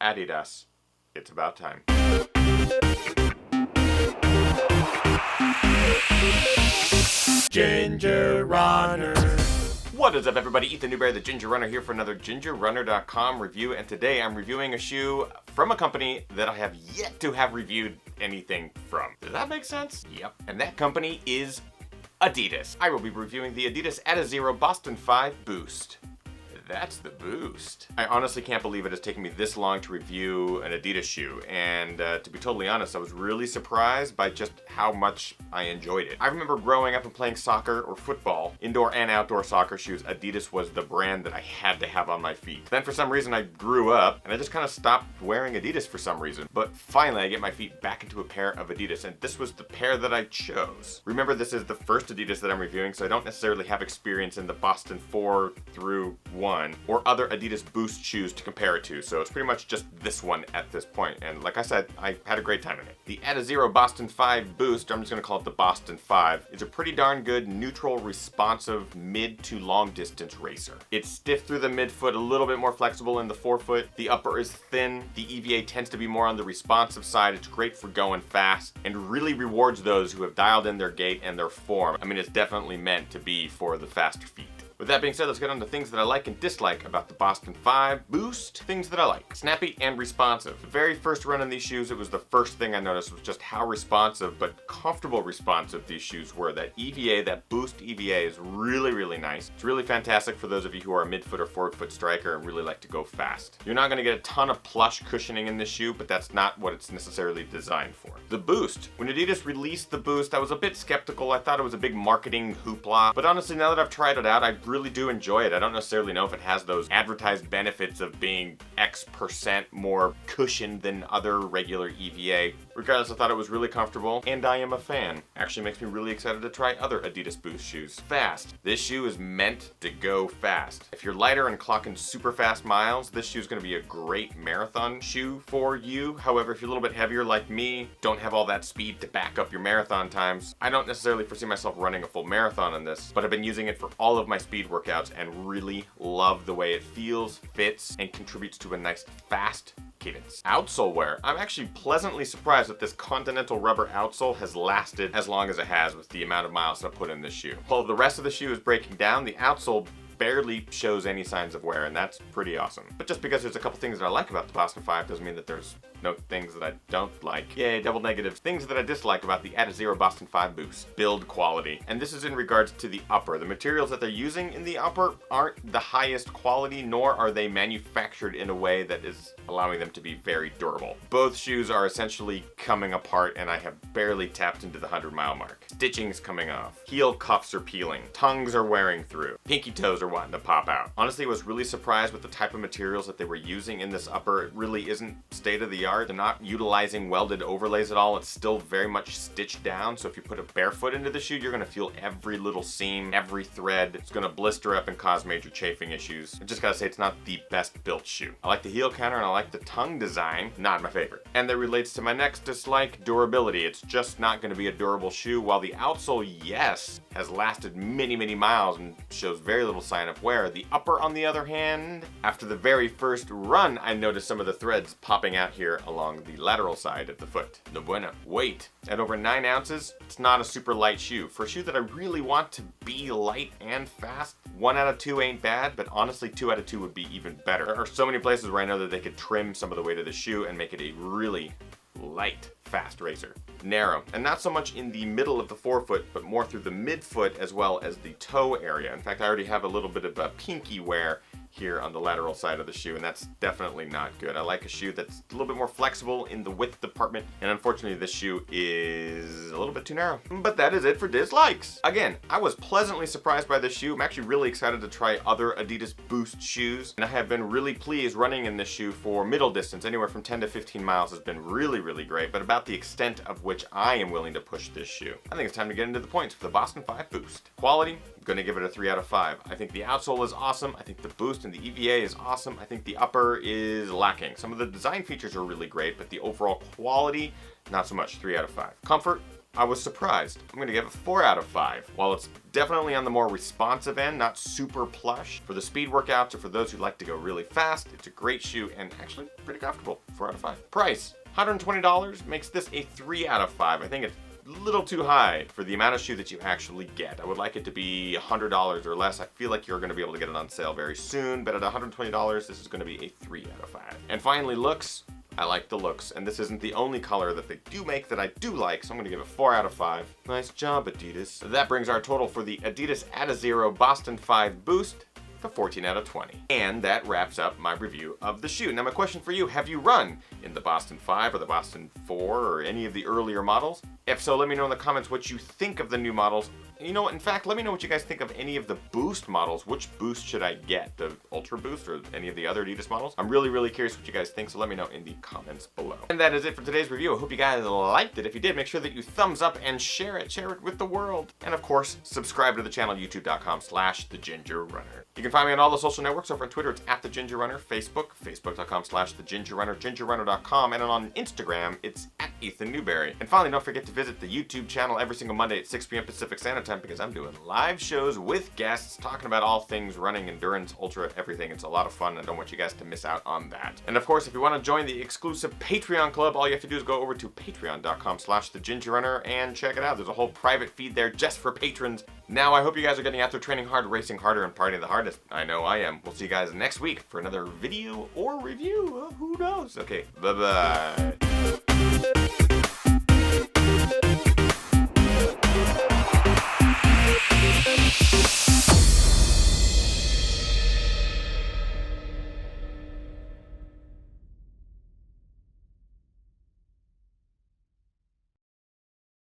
Adidas, it's about time. Ginger Runner. What is up, everybody? Ethan Newberry, the Ginger Runner, here for another GingerRunner.com review, and today I'm reviewing a shoe from a company that I have yet to have reviewed anything from. Does that make sense? Yep. And that company is Adidas. I will be reviewing the Adidas Adizero Boston 5 Boost. That's the Boost. I honestly can't believe it has taken me this long to review an Adidas shoe, and to be totally honest, I was really surprised by just how much I enjoyed it. I remember growing up and playing soccer or football, indoor and outdoor soccer shoes. Adidas was the brand that I had to have on my feet. Then for some reason I grew up and I just kind of stopped wearing Adidas for some reason. But finally I get my feet back into a pair of Adidas, and this was the pair that I chose. Remember, this is the first Adidas that I'm reviewing, so I don't necessarily have experience in the Boston 4 through 1 or other Adidas Boost shoes to compare it to, so it's pretty much just this one at this point. And like I said, I had a great time in it. The Adizero Boston 5 Boost, I'm just going to call it the Boston 5, is a pretty darn good neutral, responsive, mid to long distance racer. It's stiff through the midfoot, a little bit more flexible in the forefoot. The upper is thin. The EVA tends to be more on the responsive side. It's great for going fast and really rewards those who have dialed in their gait and their form. I mean, it's definitely meant to be for the faster feet. With that being said, let's get on to things that I like and dislike about the Boston 5 Boost. Things that I like. Snappy and responsive. The very first run in these shoes, it was the first thing I noticed was just how responsive but comfortable responsive these shoes were. That EVA, that Boost EVA is really, really nice. It's really fantastic for those of you who are a midfoot or forefoot striker and really like to go fast. You're not going to get a ton of plush cushioning in this shoe, but that's not what it's necessarily designed for. The Boost. When Adidas released the Boost, I was a bit skeptical. I thought it was a big marketing hoopla, but honestly, now that I've tried it out, I really do enjoy it. I don't necessarily know if it has those advertised benefits of being X% more cushioned than other regular EVA. Regardless, I thought it was really comfortable, and I am a fan. Actually makes me really excited to try other Adidas Boost shoes. Fast. This shoe is meant to go fast. If you're lighter and clocking super fast miles, this shoe is going to be a great marathon shoe for you. However, if you're a little bit heavier like me, don't have all that speed to back up your marathon times, I don't necessarily foresee myself running a full marathon on this, but I've been using it for all of my speed workouts and really love the way it feels, fits, and contributes to a nice fast cadence. Outsole wear. I'm actually pleasantly surprised that this Continental rubber outsole has lasted as long as it has with the amount of miles I put in this shoe. While the rest of the shoe is breaking down, the outsole barely shows any signs of wear, and that's pretty awesome. But just because there's a couple things that I like about the Boston 5 doesn't mean that there's no things that I don't like. Yay, double negatives. Things that I dislike about the Adizero Boston 5 Boost. Build quality. And this is in regards to the upper. The materials that they're using in the upper aren't the highest quality, nor are they manufactured in a way that is allowing them to be very durable. Both shoes are essentially coming apart, and I have barely tapped into the 100-mile mark. Stitching's coming off. Heel cuffs are peeling. Tongues are wearing through. Pinky toes are wanting to pop out. Honestly, I was really surprised with the type of materials that they were using in this upper. It really isn't state-of-the-art. They're not utilizing welded overlays at all. It's still very much stitched down, so if you put a barefoot into the shoe, you're going to feel every little seam, every thread. It's going to blister up and cause major chafing issues. I just gotta say, it's not the best built shoe. I like the heel counter and I like the tongue design. Not my favorite. And that relates to my next dislike, durability. It's just not going to be a durable shoe. While the outsole, yes, has lasted many, many miles and shows very little sign of wear, the upper, on the other hand, after the very first run, I noticed some of the threads popping out here along the lateral side of the foot. No bueno. Weight. At over 9 ounces, it's not a super light shoe. For a shoe that I really want to be light and fast, 1 out of 2 ain't bad, but honestly 2 out of 2 would be even better. There are so many places where I know that they could trim some of the weight of the shoe and make it a really light, fast racer. Narrow, and not so much in the middle of the forefoot, but more through the midfoot as well as the toe area. In fact, I already have a little bit of a pinky wear here on the lateral side of the shoe, and that's definitely not good. I like a shoe that's a little bit more flexible in the width department, and unfortunately this shoe is a little bit too narrow. But that is it for dislikes. Again, I was pleasantly surprised by this shoe. I'm actually really excited to try other Adidas Boost shoes, and I have been really pleased running in this shoe for middle distance. Anywhere from 10 to 15 miles has been really, really great, but about the extent of which I am willing to push this shoe. I think it's time to get into the points for the Boston 5 Boost. Quality, I'm gonna give it a 3 out of 5. I think the outsole is awesome. I think the Boost and the EVA is awesome. I think the upper is lacking. Some of the design features are really great, but the overall quality, not so much. 3 out of 5. Comfort, I was surprised. I'm gonna give it 4 out of 5. While it's definitely on the more responsive end, not super plush, for the speed workouts or for those who like to go really fast, it's a great shoe and actually pretty comfortable. 4 out of 5. Price, $120 makes this a 3 out of 5. I think it's a little too high for the amount of shoe that you actually get. I would like it to be $100 or less. I feel like you're gonna be able to get it on sale very soon, but at $120, this is gonna be a 3 out of 5. And finally, looks. I like the looks, and this isn't the only color that they do make that I do like, so I'm gonna give it 4 out of 5. Nice job, Adidas. That brings our total for the Adidas Adizero Boston 5 Boost to 14 out of 20. And that wraps up my review of the shoe. Now my question for you, have you run in the Boston 5 or the Boston 4 or any of the earlier models? If so, let me know in the comments what you think of the new models. You know what, in fact, let me know what you guys think of any of the Boost models. Which Boost should I get? The Ultra Boost or any of the other Adidas models? I'm really curious what you guys think, so let me know in the comments below. And that is it for today's review. I hope you guys liked it. If you did, make sure that you thumbs up and share it with the world. And of course, subscribe to the channel, youtube.com/thegingerrunner. You can find me on all the social networks. Over on Twitter, it's @thegingerrunner, Facebook, facebook.com/thegingerrunner, gingerrunner.com, and on Instagram, it's @EthanNewberry. And finally, don't forget to visit the YouTube channel every single Monday at 6 p.m. Pacific Standard Time, because I'm doing live shows with guests talking about all things running, endurance, ultra, everything. It's a lot of fun. I don't want you guys to miss out on that. And of course, if you want to join the exclusive Patreon club, all you have to do is go over to patreon.com/thegingerrunner and check it out. There's a whole private feed there just for patrons. Now, I hope you guys are getting out there training hard, racing harder, and partying the hardest. I know I am. We'll see you guys next week for another video or review. Who knows? Okay, bye-bye.